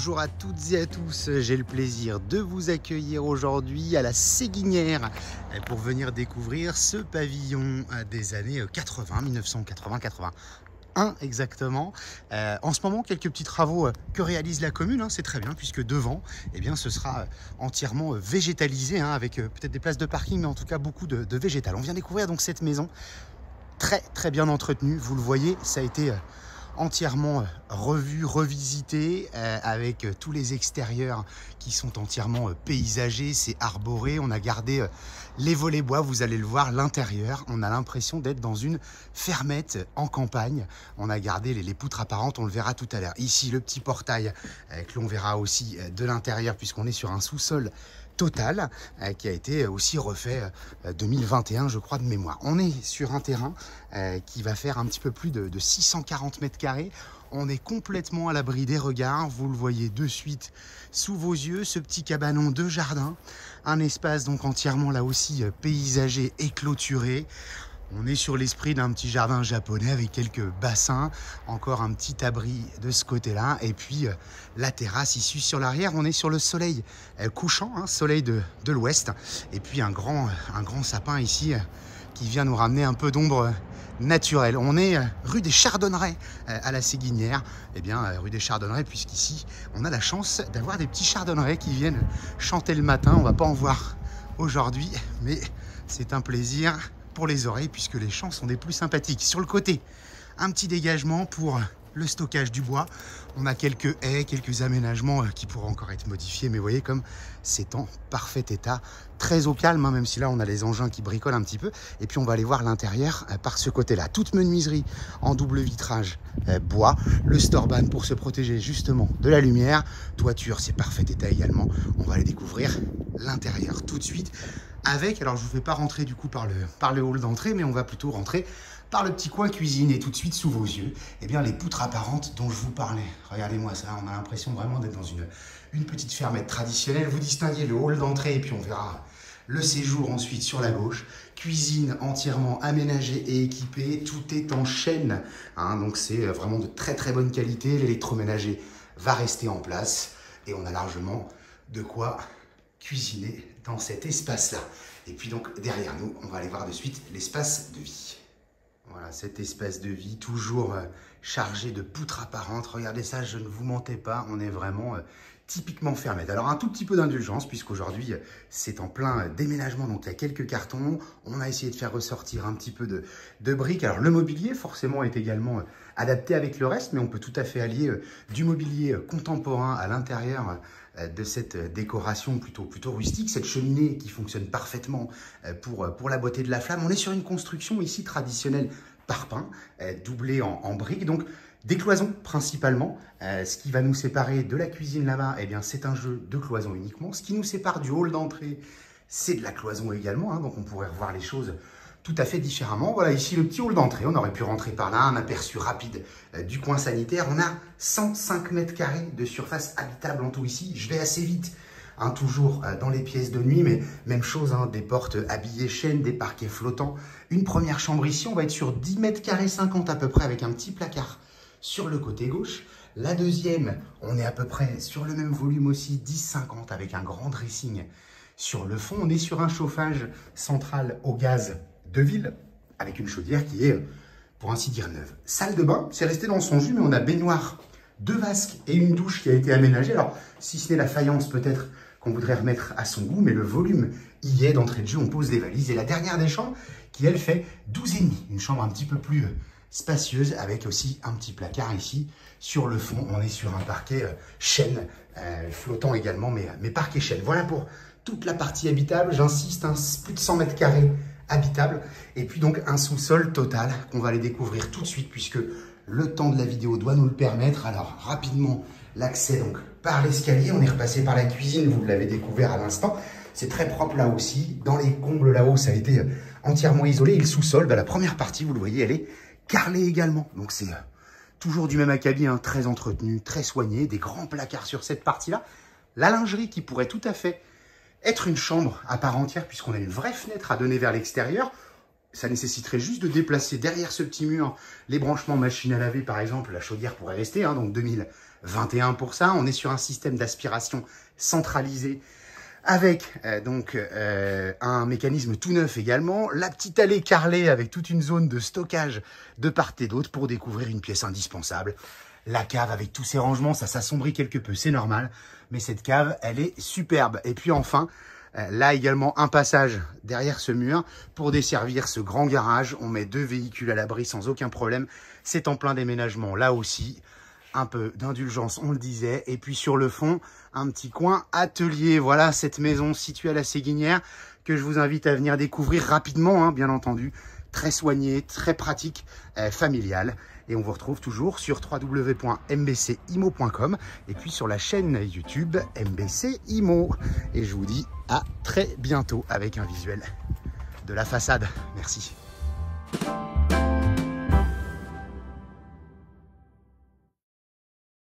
Bonjour à toutes et à tous, j'ai le plaisir de vous accueillir aujourd'hui à la Séguinière pour venir découvrir ce pavillon des années 80, 1980-81 exactement. En ce moment, quelques petits travaux que réalise la commune, c'est très bien puisque devant, eh bien, ce sera entièrement végétalisé avec peut-être des places de parking, mais en tout cas beaucoup de végétal. On vient découvrir donc cette maison très bien entretenue, vous le voyez, ça a été entièrement revu, revisité avec tous les extérieurs qui sont entièrement paysagés, c'est arboré, on a gardé les volets bois, vous allez le voir, l'intérieur, on a l'impression d'être dans une fermette en campagne, on a gardé les poutres apparentes, on le verra tout à l'heure. Ici le petit portail que l'on verra aussi de l'intérieur puisqu'on est sur un sous-sol total qui a été aussi refait 2021 je crois de mémoire. On est sur un terrain qui va faire un petit peu plus de 640 mètres carrés. On est complètement à l'abri des regards, vous le voyez de suite sous vos yeux, ce petit cabanon de jardin, un espace donc entièrement là aussi paysagé et clôturé. On est sur l'esprit d'un petit jardin japonais avec quelques bassins, encore un petit abri de ce côté-là, et puis la terrasse issue sur l'arrière. On est sur le soleil couchant, soleil de l'ouest, et puis un grand sapin ici qui vient nous ramener un peu d'ombre naturelle. On est rue des Chardonnerets à la Séguinière, et bien rue des Chardonnerets puisqu'ici on a la chance d'avoir des petits chardonnerets qui viennent chanter le matin. On va pas en voir aujourd'hui, mais c'est un plaisir pour les oreilles puisque les champs sont des plus sympathiques. Sur le côté, un petit dégagement pour le stockage du bois. On a quelques haies, quelques aménagements qui pourraient encore être modifiés, mais vous voyez comme c'est en parfait état, très au calme, même si là on a les engins qui bricolent un petit peu. Et puis on va aller voir l'intérieur par ce côté-là. Toute menuiserie en double vitrage bois, le storban pour se protéger justement de la lumière. Toiture, c'est parfait état également. On va aller découvrir l'intérieur tout de suite avec, alors je ne vous fais pas rentrer du coup par le hall d'entrée, mais on va plutôt rentrer par le petit coin cuisine et tout de suite sous vos yeux, eh bien les poutres apparentes dont je vous parlais. Regardez-moi ça, on a l'impression vraiment d'être dans une petite fermette traditionnelle. Vous distinguez le hall d'entrée et puis on verra le séjour ensuite sur la gauche. Cuisine entièrement aménagée et équipée, tout est en chêne, donc c'est vraiment de très bonne qualité. L'électroménager va rester en place et on a largement de quoi cuisiner dans cet espace-là. Et puis donc derrière nous, on va aller voir de suite l'espace de vie. Voilà, cet espace de vie, toujours chargé de poutres apparentes. Regardez ça, je ne vous mentais pas, on est vraiment typiquement fermé. Alors un tout petit peu d'indulgence, puisqu'aujourd'hui c'est en plein déménagement, donc il y a quelques cartons. On a essayé de faire ressortir un petit peu de briques. Alors le mobilier, forcément, est également adapté avec le reste, mais on peut tout à fait allier du mobilier contemporain à l'intérieur de cette décoration plutôt rustique, cette cheminée qui fonctionne parfaitement pour la beauté de la flamme. On est sur une construction ici traditionnelle par pain, doublée en briques, donc des cloisons principalement. Ce qui va nous séparer de la cuisine là-bas, eh bien c'est un jeu de cloisons uniquement. Ce qui nous sépare du hall d'entrée, c'est de la cloison également, donc on pourrait revoir les choses tout à fait différemment. Voilà, ici le petit hall d'entrée, on aurait pu rentrer par là, un aperçu rapide du coin sanitaire. On a 105 mètres carrés de surface habitable en tout ici. Je vais assez vite, toujours dans les pièces de nuit, mais même chose, des portes habillées chêne, des parquets flottants. Une première chambre ici, on va être sur 10 mètres carrés 50 à peu près, avec un petit placard sur le côté gauche. La deuxième, on est à peu près sur le même volume aussi, 10-50, avec un grand dressing sur le fond. On est sur un chauffage central au gaz de ville, avec une chaudière qui est, pour ainsi dire, neuve. Salle de bain, c'est resté dans son jus, mais on a baignoire, 2 vasques et une douche qui a été aménagée. Alors, si ce n'est la faïence peut-être qu'on voudrait remettre à son goût, mais le volume y est d'entrée de jeu, on pose des valises. Et la dernière des chambres, qui elle fait 12,5, une chambre un petit peu plus spacieuse, avec aussi un petit placard ici sur le fond. On est sur un parquet chêne, flottant également, mais parquet chêne. Voilà pour toute la partie habitable, j'insiste, plus de 100 mètres carrés habitable, et puis donc un sous-sol total qu'on va aller découvrir tout de suite puisque le temps de la vidéo doit nous le permettre. Alors rapidement l'accès donc par l'escalier, on est repassé par la cuisine, vous l'avez découvert à l'instant, c'est très propre là aussi. Dans les combles là-haut, ça a été entièrement isolé, et le sous-sol, la première partie, vous le voyez, elle est carrelée également, donc c'est toujours du même acabit, très entretenu, très soigné, des grands placards sur cette partie-là, la lingerie qui pourrait tout à fait être une chambre à part entière puisqu'on a une vraie fenêtre à donner vers l'extérieur. ça nécessiterait juste de déplacer derrière ce petit mur les branchements machine à laver, par exemple. La chaudière pourrait rester, hein, donc 2021 pour ça. On est sur un système d'aspiration centralisé avec un mécanisme tout neuf également. La petite allée carrelée avec toute une zone de stockage de part et d'autre pour découvrir une pièce indispensable. La cave avec tous ses rangements, ça s'assombrit quelque peu, c'est normal. Mais cette cave, elle est superbe. Et puis enfin, là également un passage derrière ce mur pour desservir ce grand garage. On met 2 véhicules à l'abri sans aucun problème. C'est en plein déménagement là aussi. Un peu d'indulgence, on le disait. Et puis sur le fond, un petit coin atelier. Voilà cette maison située à la Séguinière que je vous invite à venir découvrir rapidement, hein, bien entendu. Très soignée, très pratique, familiale. Et on vous retrouve toujours sur www.mbcimo.com et puis sur la chaîne YouTube MBC Imo. Et je vous dis à très bientôt avec un visuel de la façade. Merci.